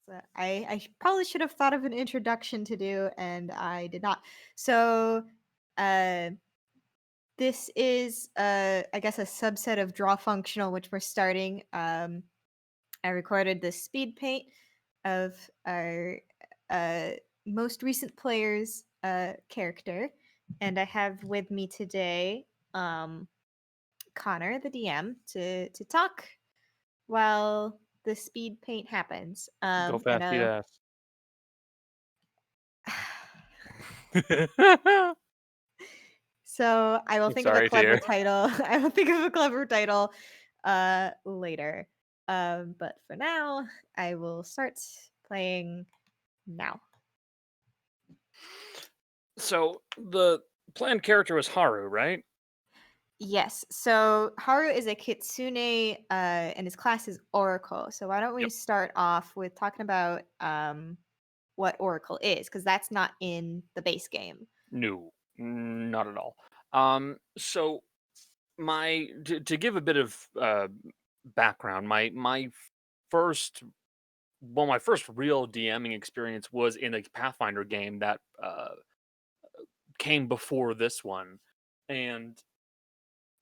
So probably should have thought of an introduction to do, and I did not. So, uh, this is, I guess, a subset of draw functional, which we're starting. I recorded the speed paint of our uh, most recent player's character, and I have with me today Connor the DM to talk while the speed paint happens. Go And fast, eat ass. So I will I'm think of a sorry, clever dear. title. I will think of a clever title later. But for now, I will start playing now. So the planned character was Haru, right? Yes. So Haru is a kitsune, and his class is Oracle. So why don't we Yep. start off with talking about what Oracle is, because that's not in the base game. No, not at all. So my to give a bit of background, my first my first real DMing experience was in a Pathfinder game that came before this one, and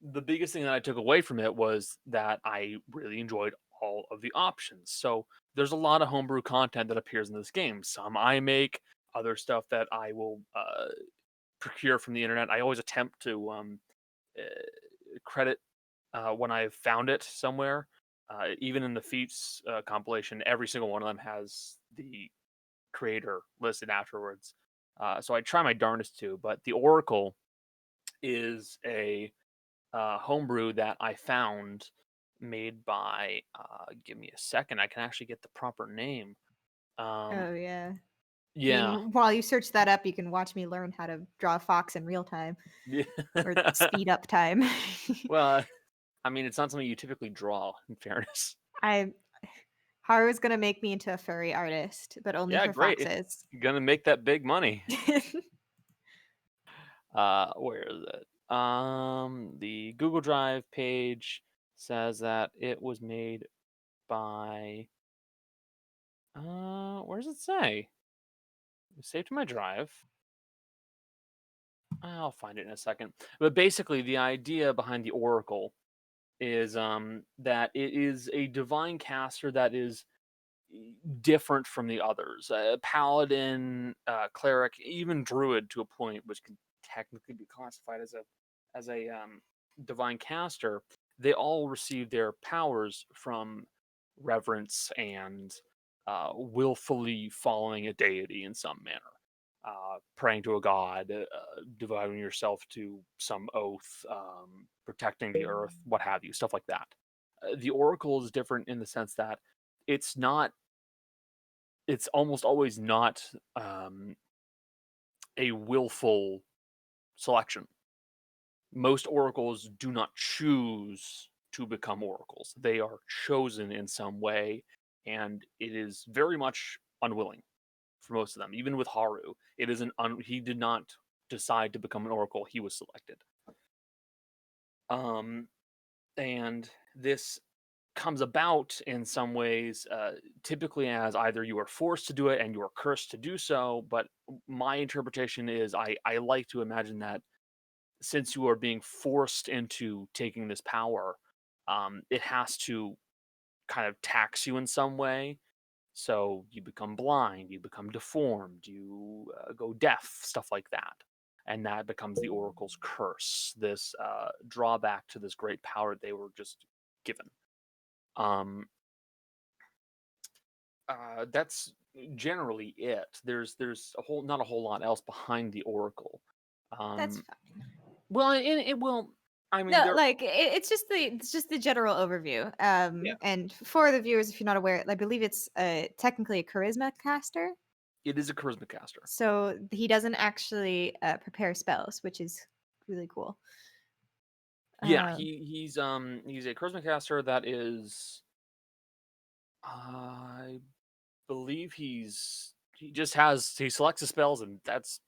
the biggest thing that I took away from it was that I really enjoyed all of the options. So there's a lot of homebrew content that appears in this game. Some I make, other stuff that I will procure from the internet. I always attempt to uh, credit when I've found it somewhere. Even in the feats compilation, every single one of them has the creator listed afterwards. So I try my darndest to, but the Oracle is a homebrew that I found made by. Give me a second. I can actually get the proper name. Um, Oh yeah. I yeah. mean, while you search that up, you can watch me learn how to draw a fox in real time Yeah. or speed up time. Well, I mean, it's not something you typically draw. In fairness. I Haru's gonna make me into a furry artist, but only Yeah, for great. foxes. Gonna make that big money. Where is it? The Google Drive page says that it was made by. Where does it say? Saved to my drive. I'll find it in a second. But basically, the idea behind the Oracle is that it is a divine caster that is different from the others. Paladin, cleric, even druid to a point, which can technically be classified as a divine caster. They all receive their powers from reverence and willfully following a deity in some manner. Praying to a god, devoting yourself to some oath, protecting the earth, what have you, stuff like that. The oracle is different in the sense that it's not it's almost always not a willful selection. Most oracles do not choose to become oracles. They are chosen in some way, and it is very much unwilling for most of them. Even with Haru, it is he did not decide to become an oracle; he was selected. Um, and this comes about in some ways, typically as either you are forced to do it and you are cursed to do so. But my interpretation is I like to imagine that since you are being forced into taking this power, it has to kind of tax you in some way. So you become blind, you become deformed, you go deaf, stuff like that. And that becomes the Oracle's curse, this drawback to this great power they were just given. Um, that's generally it. There's a whole not a whole lot else behind the Oracle. That's Um, fine. well, it will. I mean, No, there. like it's just the general overview. Yeah, And for the viewers, if you're not aware, I believe it's technically a charisma caster. it is a charisma caster. So he doesn't actually prepare spells, which is really cool. Yeah, Um, he's a charisma caster that is. I believe he just has he selects the spells and that's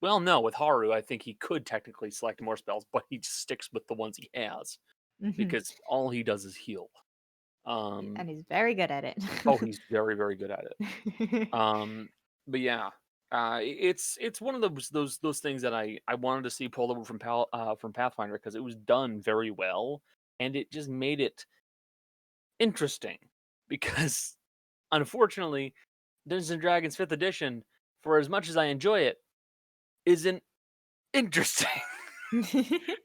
well no with Haru I think he could technically select more spells but he just sticks with the ones he has mhm. because all he does is heal. Um, And he's very good at it. oh, he's very, very good at it. Um, but yeah, it's one of those things that I wanted to see pulled over from Pathfinder because it was done very well, and it just made it interesting. Because unfortunately, Dungeons and Dragons Fifth Edition, for as much as I enjoy it, isn't interesting.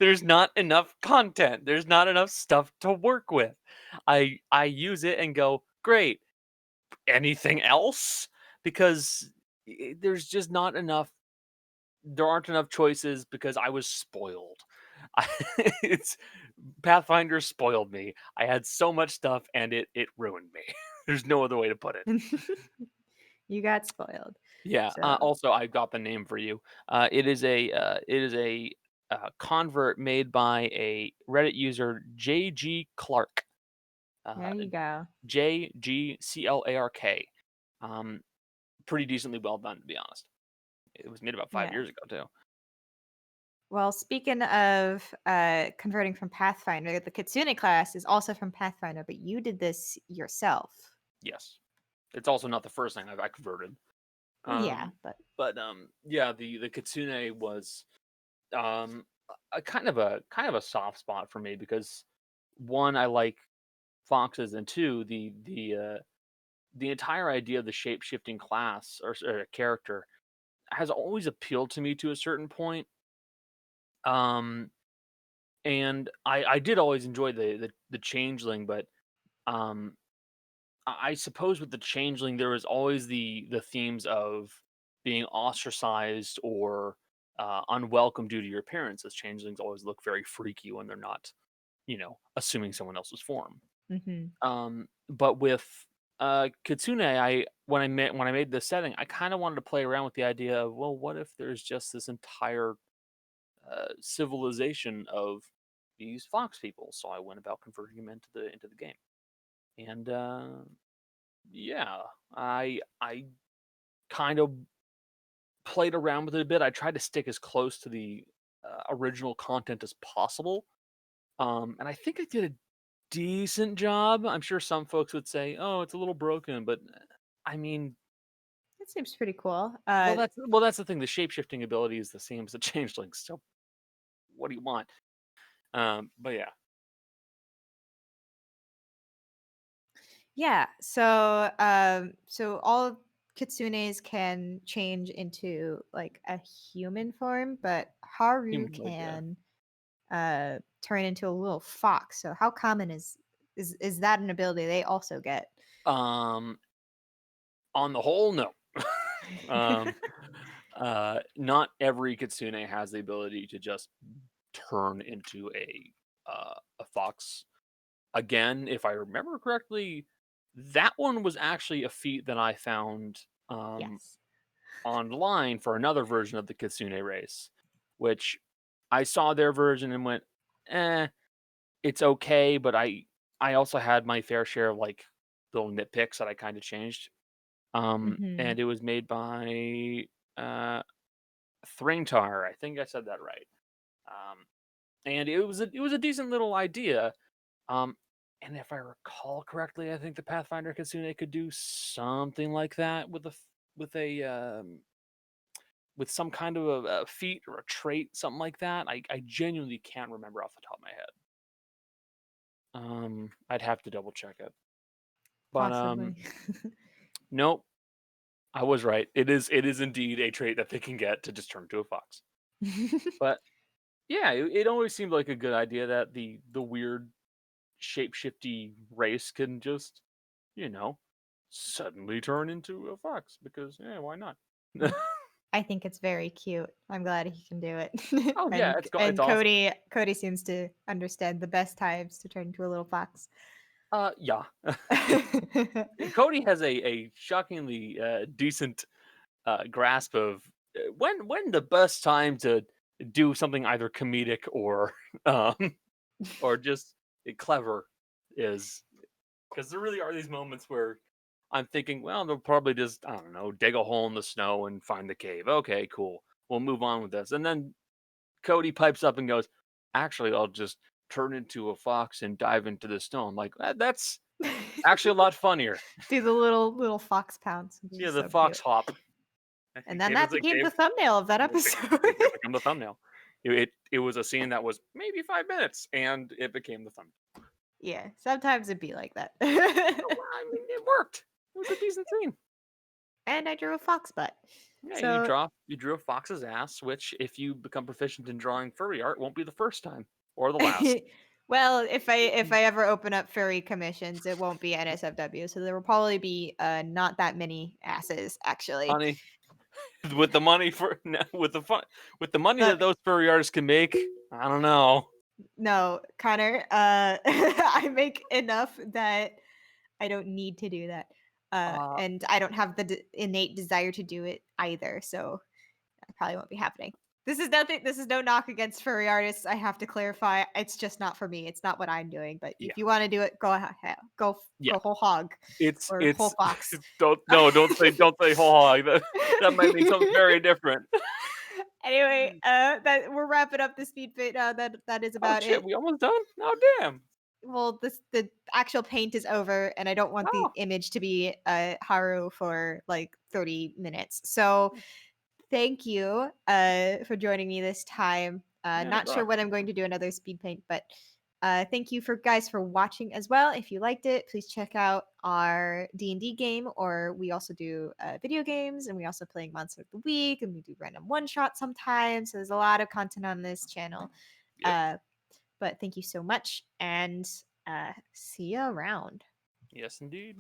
There's not enough content. There's not enough stuff to work with. I use it and go, great. Anything else? Because there's just not enough. There aren't enough choices because I was spoiled. It's Pathfinder spoiled me. I had so much stuff and it ruined me. There's no other way to put it. You got spoiled. Yeah. So, Also, I got the name for you. It is a convert made by a Reddit user JG Clark. Uh, there you go. JGClark. Um, Pretty decently well done, to be honest. It was made about 5 Yeah. years ago too. Well, speaking of converting from Pathfinder, the Kitsune class is also from Pathfinder, but you did this yourself. Yes, it's also not the first thing I converted. Yeah, Um, but but yeah, the Kitsune was um a kind of a soft spot for me because one, I like foxes, and two, the entire idea of the shape shifting class or character has always appealed to me to a certain point. Um, and I did always enjoy the changeling, but um, I suppose with the changeling there was always the themes of being ostracized or unwelcome due to your appearance, as changelings always look very freaky when they're not, assuming someone else's form. hmm But with Kitsune, when I made this setting, I kind of wanted to play around with the idea of, well, what if there's just this entire civilization of these fox people? So I went about converting them into the game, and yeah, I kind of played around with it a bit. I tried to stick as close to the original content as possible, and I think I did a decent job. I'm sure some folks would say, "Oh, it's a little broken," but I mean, that seems pretty cool. well, that's the thing. The shape shifting ability is the same as the changelings. So what do you want? But yeah, Yeah. So all kitsunes can change into like a human form, but Haru humanoid. Yeah. can turn into a little fox. So how common is that an ability they also get? Um, on the whole, no. um, not every kitsune has the ability to just turn into a fox. Again, if I remember correctly, that one was actually a feat that I found Yes. online for another version of the kitsune race, which I saw their version and went, eh, it's okay, but I also had my fair share of like little nitpicks that I kind of changed. hmm And it was made by uh Thraintar. I think I said that right. Um, and it was a decent little idea. Um, and if I recall correctly, I think the Pathfinder Kitsune could do something like that with a with some kind of a feat or a trait, something like that. I genuinely can't remember off the top of my head. I'd have to double check it. But Possibly. nope, I was right. It is indeed a trait that they can get to just turn into a fox. But yeah, it always seemed like a good idea that the weird shapeshifty race can just, you know, suddenly turn into a fox because yeah, why not? I think it's very cute. I'm glad he can do it. Oh yeah, and it's and awesome. Cody seems to understand the best times to turn into a little fox. Yeah. Cody has a shockingly decent grasp of when the best time to do something either comedic or um or just clever is, because there really are these moments where I'm thinking, well, they'll probably just, I don't know, dig a hole in the snow and find the cave. Okay, cool. We'll move on with this. And then Cody pipes up and goes, actually, I'll just turn into a fox and dive into the snow. I'm like, that's Actually, a lot funnier. Do the little fox pounds, which Yeah, is the so fox cute. hop. And then Gave that us a became gave the thumbnail of that it episode. it became the thumbnail. It was a scene that was maybe 5 minutes, and it became the thumbnail. Yeah, sometimes it'd be like that. I mean, it worked. It was a decent scene. And I drew a fox butt. Yeah, So you drew a fox's ass, which if you become proficient in drawing furry art, won't be the first time or the last. well, if I ever open up furry commissions, it won't be NSFW, so there will probably be not that many asses actually. Honey, with the money for with the fun with the money that Look, those furry artists can make, I don't know. no, Connor, I make enough that I don't need to do that. Uh, And I don't have the innate desire to do it either, so that probably won't be happening. This is nothing. This is no knock against furry artists. I have to clarify. It's just not for me. It's not what I'm doing. But yeah, if you want to do it, go ahead. yeah. Go whole hog or whole It's fox. don't say whole hog. That might mean something very different. Anyway, that we're wrapping up the speed fit. That is Oh about shit, it. we almost done? Oh damn. Well, the actual paint is over, and I don't want the Oh image to be Haru for like 30 minutes. So thank you for joining me this time. yeah, no Not sure problem. when I'm going to do another speed paint, but thank you for guys for watching as well. If you liked it, please check out our D&D game, or we also do video games, and we also play Monster of the Week, and we do random one shot sometimes. So there's a lot of content on this channel. Yep. But thank you so much, and see you around. Yes, indeed.